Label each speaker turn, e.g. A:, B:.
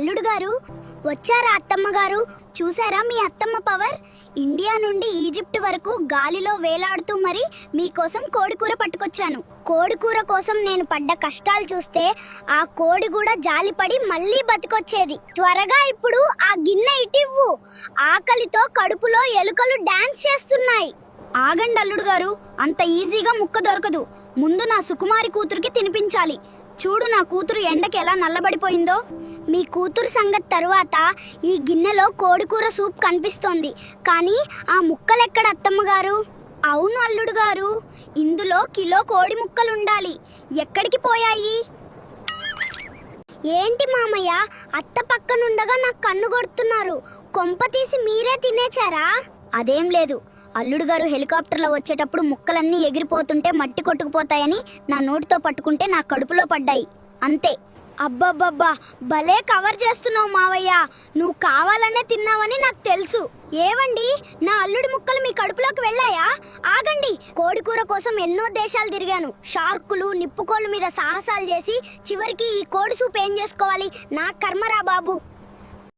A: అల్లుడు గారు వచ్చారా? అత్తమ్మ గారు చూసారా మీ అత్తమ్మ పవర్? ఇండియా నుండి ఈజిప్ట్ వరకు గాలిలో వేలాడుతూ మరి మీకోసం కోడికూర పట్టుకొచ్చాను. కోడికూర కోసం నేను పడ్డ కష్టాలు చూస్తే ఆ కోడి కూడా జాలిపడి మళ్ళీ బతికొచ్చేది. త్వరగా ఇప్పుడు ఆ గిన్నె ఇటివ్వు. ఆకలితో కడుపులో ఎలుకలు డాన్స్ చేస్తున్నాయి. ఆగండి అల్లుడు గారు, అంత ఈజీగా ముక్క దొరకదు. ముందు నా సుకుమారి కూతురికి తినిపించాలి. చూడు నా కూతురు ఎండకి ఎలా నల్లబడిపోయిందో. మీ కూతురు సంగతి తరువాత ఈ గిన్నెలో కోడికూర సూప్ కనిపిస్తోంది, కానీ ఆ ముక్కలెక్కడ అత్తమ్మ గారు? అవును అల్లుడు గారు, ఇందులో కిలో కోడి ముక్కలుండాలి. ఎక్కడికి పోయాయి? ఏంటి మామయ్య, అత్త పక్కనుండగా నాకు కన్ను కొడుతున్నారు. కొంప తీసి మీరే తినేచారా? అదేం లేదు, అల్లుడు గారు హెలికాప్టర్లో వచ్చేటప్పుడు ముక్కలన్నీ ఎగిరిపోతుంటే మట్టి కొట్టుకుపోతాయని నా నోటితో పట్టుకుంటే నా కడుపులో పడ్డాయి, అంతే. అబ్బబ్బబ్బా, భలే కవర్ చేస్తున్నావు మావయ్య. నువ్వు కావాలనే తిన్నావని నాకు తెలుసు. ఏవండి, నా అల్లుడి ముక్కలు మీ కడుపులోకి వెళ్ళాయా? ఆగండి. కోడికూర కోసం ఎన్నో దేశాలు తిరిగాను. షార్కులు, నిప్పుకోళ్ళ మీద సాహసాలు చేసి చివరికి ఈ కోడి సూప్ ఏం చేసుకోవాలి? నా కర్మరా బాబు.